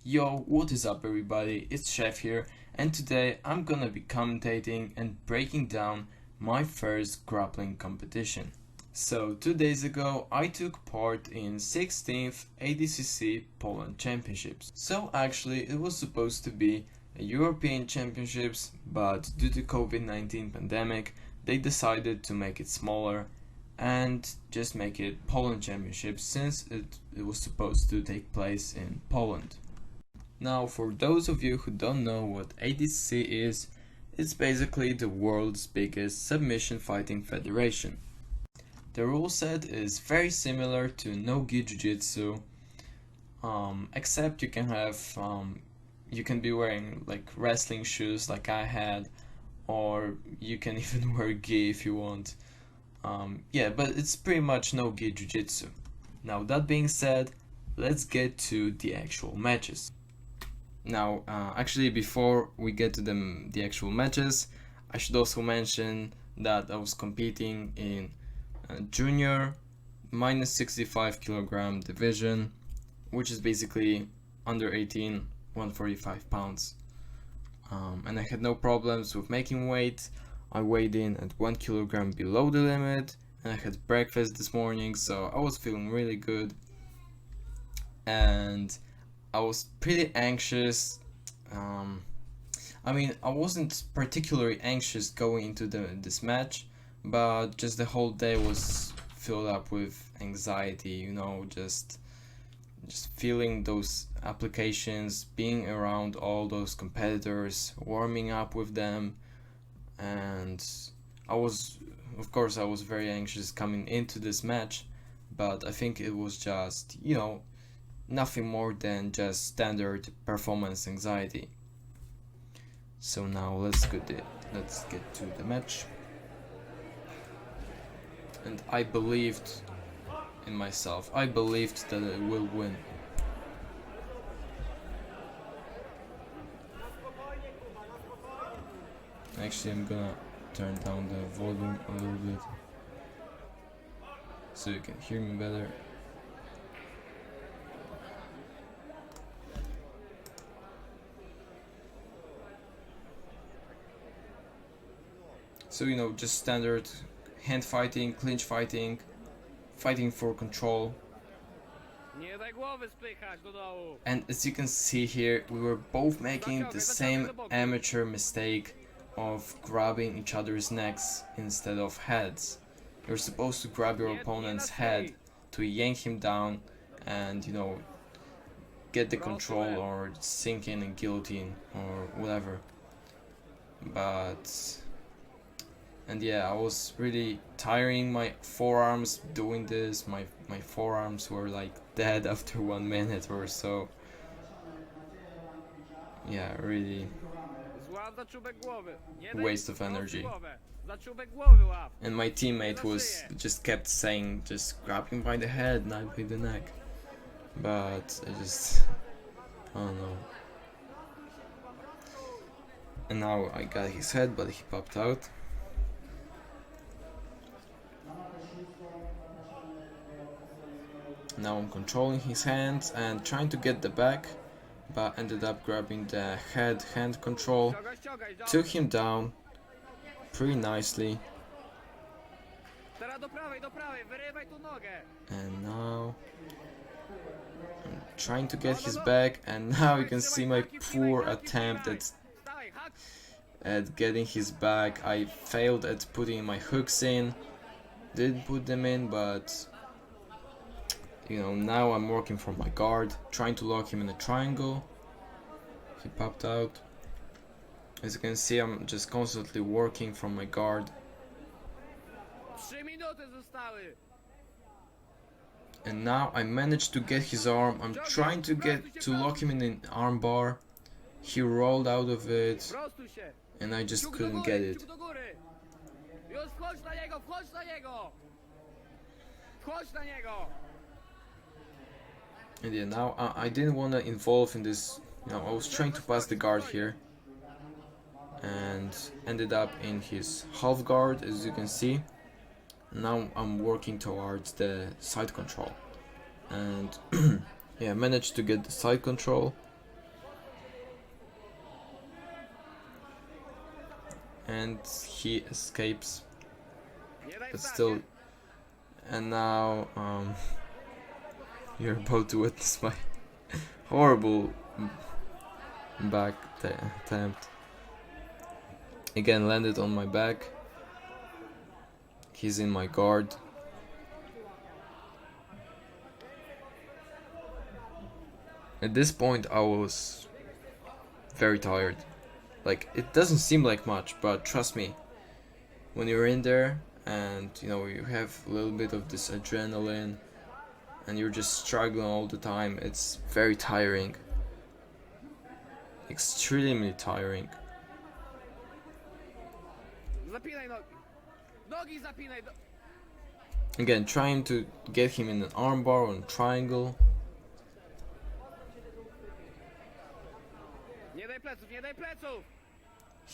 Yo, what is up everybody, it's Chef here, and today I'm gonna be commentating and breaking down my first grappling competition. So 2 days ago I took part in 16th ADCC Poland Championships. So actually it was supposed to be a European Championships, but due to COVID-19 pandemic they decided to make it smaller and just make it Poland Championships since it was supposed to take place in Poland. Now, for those of you who don't know what ADCC is, it's basically the world's biggest submission fighting federation. The rule set is very similar to no-gi jiu-jitsu, except you can have, you can be wearing like wrestling shoes like I had, or you can even wear gi if you want. Yeah, but it's pretty much no-gi jiu-jitsu. Now, that being said, let's get to the actual matches. Now, actually, before we get to the actual matches, I should also mention that I was competing in junior minus 65 kilogram division, which is basically under 18, 145 pounds. And I had no problems with making weight. I weighed in at 1 kilogram below the limit, and I had breakfast this morning, so I was feeling really good. And I was pretty anxious. I mean, I wasn't particularly anxious going into this match, but just the whole day was filled up with anxiety, you know, just feeling those applications, being around all those competitors, warming up with them, and of course I was very anxious coming into this match, but I think it was just, you know, nothing more than just standard performance anxiety. So now let's get to the match. And I believed in myself. I believed that I will win. Actually, I'm gonna turn down the volume a little bit so you can hear me better. So, you know, just standard hand fighting, clinch fighting, fighting for control. And as you can see here, we were both making the same amateur mistake of grabbing each other's necks instead of heads. You're supposed to grab your opponent's head to yank him down and, you know, get the control or sink in and guillotine or whatever. And yeah, I was really tiring my forearms doing this. My forearms were like dead after 1 minute or so. Yeah, really waste of energy. And my teammate was just kept saying, just grab him by the head, not by the neck. But I don't know. And now I got his head, but he popped out. Now I'm controlling his hands and trying to get the back, but ended up grabbing the hand control, took him down pretty nicely. And now I'm trying to get his back, and now you can see my poor attempt at getting his back. I failed at putting my hooks in, didn't put them in, but you know, now I'm working for my guard, trying to lock him in a triangle. He popped out. As you can see, I'm just constantly working from my guard. And now I managed to get his arm. I'm trying to lock him in an arm bar. He rolled out of it, and I just couldn't get it. And yeah, now I didn't want to involve in this. You know, I was trying to pass the guard here, and ended up in his half guard, as you can see. Now I'm working towards the side control, and yeah, managed to get the side control. and he escapes, but still. And now you're about to witness my horrible back attempt. Again, landed on my back. He's in my guard. At this point I was very tired. Like, it doesn't seem like much, but trust me, when you're in there and you have a little bit of this adrenaline and you're just struggling all the time, it's very tiring. Extremely tiring. Again, trying to get him in an armbar or a triangle.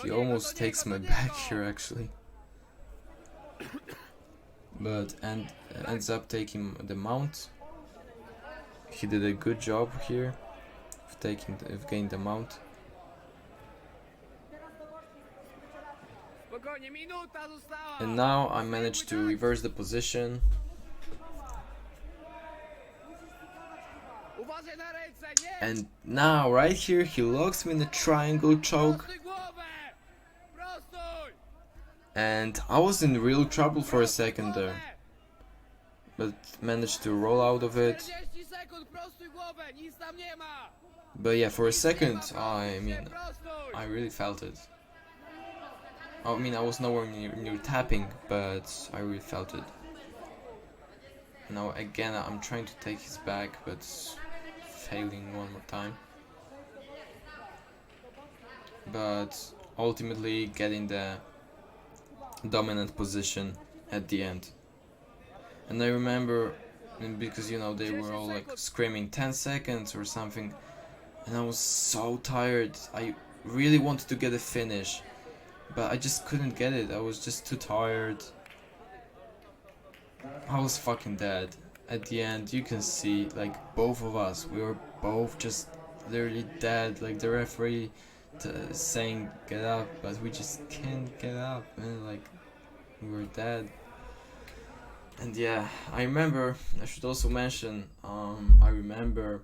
He almost takes my back here actually. But ends up taking the mount. He did a good job here of getting the mount. And now I managed to reverse the position. And now right here he locks me in a triangle choke. And I was in real trouble for a second there, but managed to roll out of it. But yeah, for a second, I really felt it. I mean, I was nowhere near tapping, but I really felt it. Now again, I'm trying to take his back, but failing one more time. But ultimately getting the dominant position at the end. And I remember, because they were all like screaming 10 seconds or something, and I was so tired. I really wanted to get a finish, but I just couldn't get it. I was just too tired. I was fucking dead. At the end, you can see, like, both of us, we were both just literally dead. Like, the referee saying get up, but we just can't get up, and like, we were dead. And yeah, I should also mention, I remember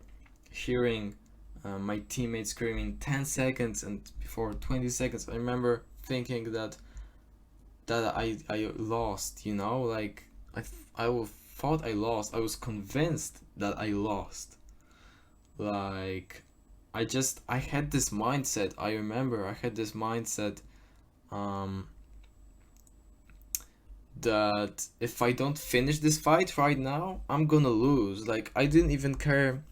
hearing my teammates screaming 10 seconds and before 20 seconds. I remember thinking that I lost, like I thought I lost. I was convinced that I lost. Like, I had this mindset. I remember I had this mindset that if I don't finish this fight right now, I'm gonna lose. Like, I didn't even care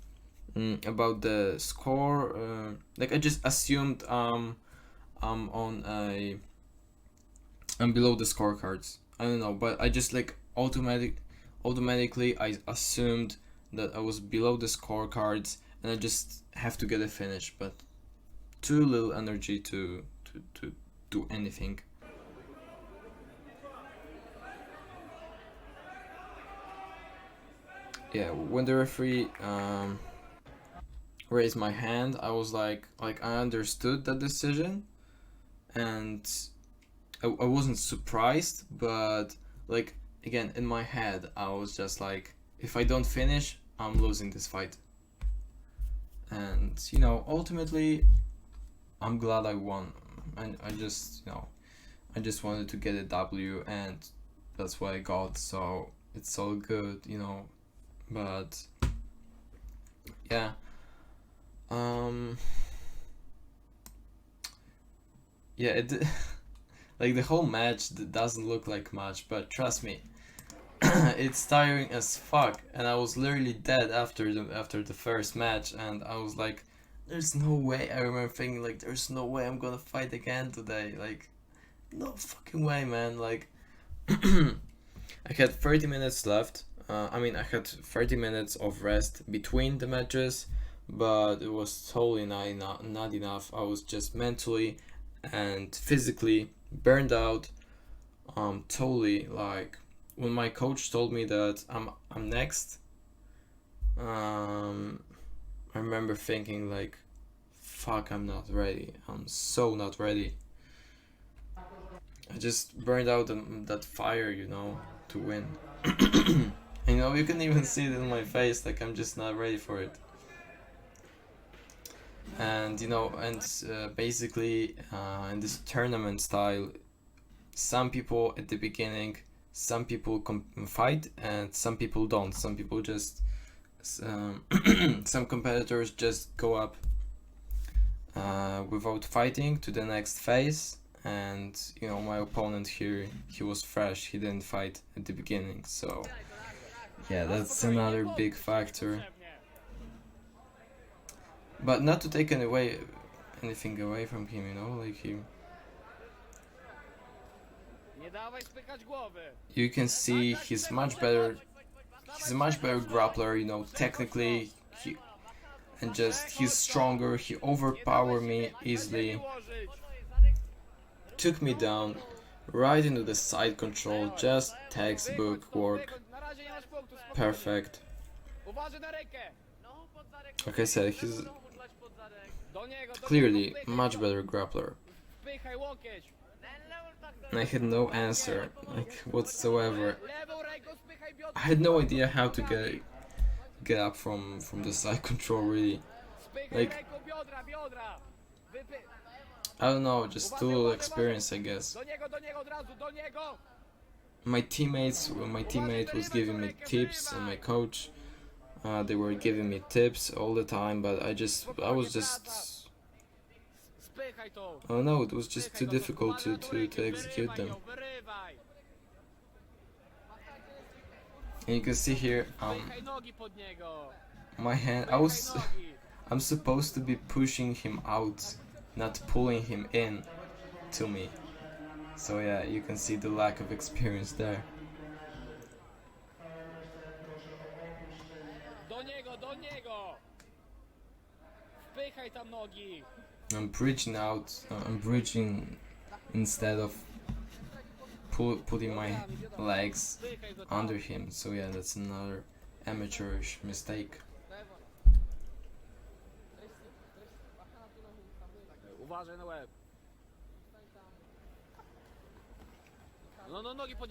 about the score. Like, I just assumed I'm below the scorecards. I don't know, but I just like automatically I assumed that I was below the scorecards, and I just have to get a finish, but too little energy to do anything. Yeah, when the referee raised my hand, I was like I understood that decision, and I wasn't surprised, but like, again, in my head I was just like, if I don't finish, I'm losing this fight. And ultimately I'm glad I won, and I just wanted to get a W, and that's what I got, so it's all good, but yeah, yeah, it like, the whole match doesn't look like much, but trust me, it's tiring as fuck, and I was literally dead after the first match, and I was like, there's no way. I remember thinking, like, there's no way I'm gonna fight again today. Like, no fucking way, man. Like, I had 30 minutes left. I had 30 minutes of rest between the matches, but it was totally not enough. I was just mentally and physically burned out. Totally, like, when my coach told me that I'm next, I remember thinking, like, fuck, I'm not ready. I'm so not ready. I just burned out that fire, you know, to win. You know, you can even see it in my face, like I'm just not ready for it. And you know, and basically in this tournament style, some people at the beginning, some people fight and some people don't. Some people just some competitors just go up without fighting to the next phase. And you know, my opponent here, he was fresh, he didn't fight at the beginning, so yeah, that's another big factor. But not to take anything away from him, you know, like you can see he's a much better grappler, you know, technically, and just he's stronger, he overpowered me easily, took me down right into the side control, just textbook work, perfect. Like I said, he's clearly much better grappler. And I had no answer, like, whatsoever. I had no idea how to get up from the side control, really. Like, I don't know, just too little experience, I guess. My teammate was giving me tips, and my coach, they were giving me tips all the time, but I was just, I don't know, it was just too difficult to execute them. And you can see here, my hand, I'm supposed to be pushing him out, not pulling him in to me. So yeah, you can see the lack of experience there. I'm bridging out, I'm bridging instead of putting my legs under him. So yeah, that's another amateurish mistake.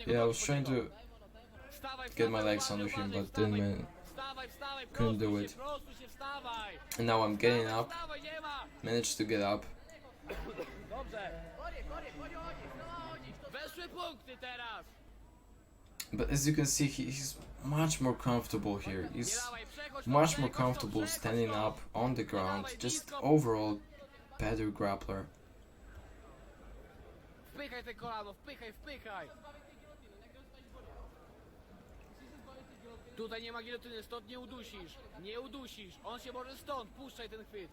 Yeah, I was trying to get my legs under him, but couldn't do it. And now I'm getting up, managed to get up. But as you can see, he's much more comfortable here. He's much more comfortable standing up on the ground, just overall better grappler. Tutaj nie ma gilotyny, stąd nie udusisz. Nie udusisz. On się może stąd. Puszczaj ten chwyt.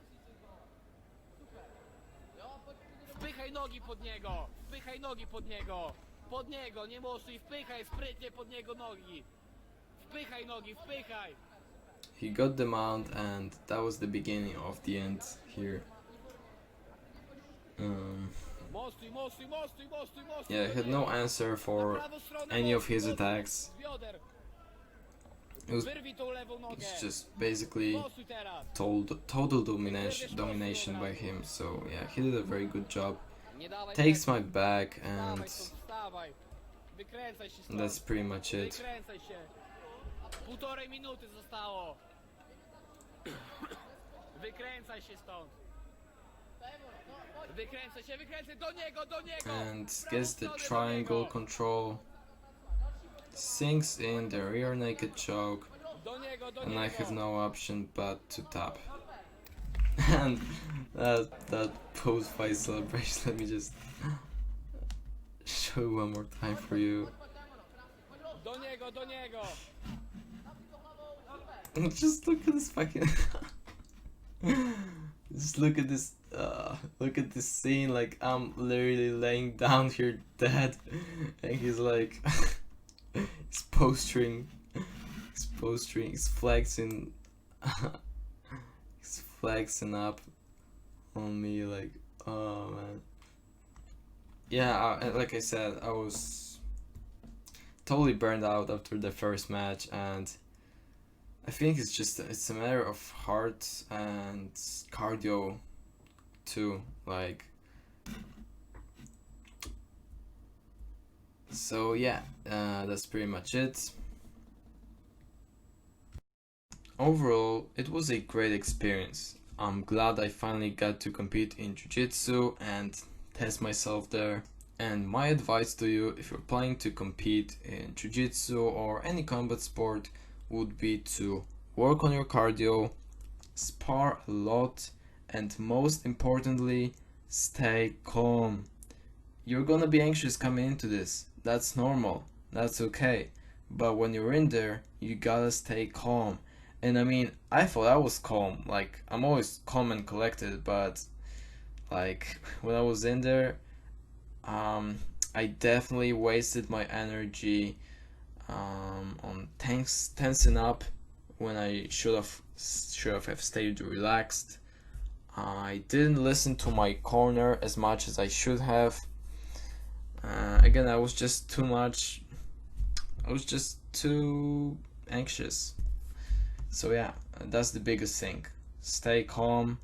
Wpychaj nogi pod niego. Wpychaj nogi pod niego. Pod niego, nie mosuj. Wpychaj sprytnie pod niego nogi. Wpychaj nogi, wpychaj. He got the mount, and that was the beginning of the end here. Yeah, I had no answer for any of his attacks. It was just basically total domination by him. So yeah, he did a very good job. Takes my back, and that's pretty much it. Półtorej minuty zostało. Wykręcaj się stąd. Wykręcaj się, wykręcaj do niego, do niego. And gets the triangle control. Sinks in the rear naked choke. And I have no option but to tap. And that post-fight celebration, let me just show one more time for you. Do niego, do niego. Just look at this fucking just look at this scene. Like, I'm literally laying down here dead, and he's like he's posturing, he's flexing he's flexing up on me, like, oh man. Yeah, like I said, I was totally burned out after the first match, and I think it's a matter of heart and cardio too. Like, So yeah, that's pretty much it. Overall, it was a great experience. I'm glad I finally got to compete in Jiu-Jitsu and test myself there. And my advice to you, if you're planning to compete in Jiu-Jitsu or any combat sport, would be to work on your cardio, spar a lot, and most importantly, stay calm. You're gonna be anxious coming into this. That's normal. That's okay. But when you're in there, you gotta stay calm. And I mean, I thought I was calm. Like, I'm always calm and collected, but like when I was in there, I definitely wasted my energy on tensing up when I should have stayed relaxed. I didn't listen to my corner as much as I should have. Again, I was just too much. I was just too anxious. So yeah, that's the biggest thing. Stay calm,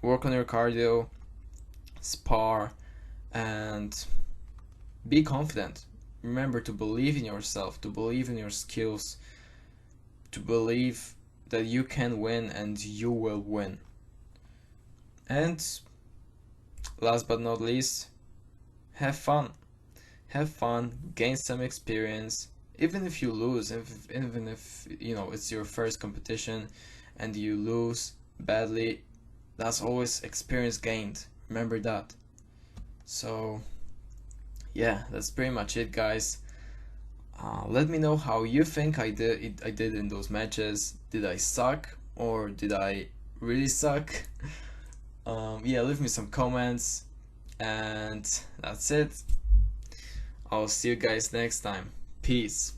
work on your cardio, spar, and be confident. Remember to believe in yourself, to believe in your skills, to believe that you can win and you will win. And last but not least, have fun. Have fun, gain some experience. Even if you lose, even if you know it's your first competition and you lose badly, that's always experience gained. Remember that. So yeah, that's pretty much it, guys. Let me know how you think I did in those matches. Did I suck or did I really suck? Yeah, leave me some comments, and that's it. I'll see you guys next time. Peace.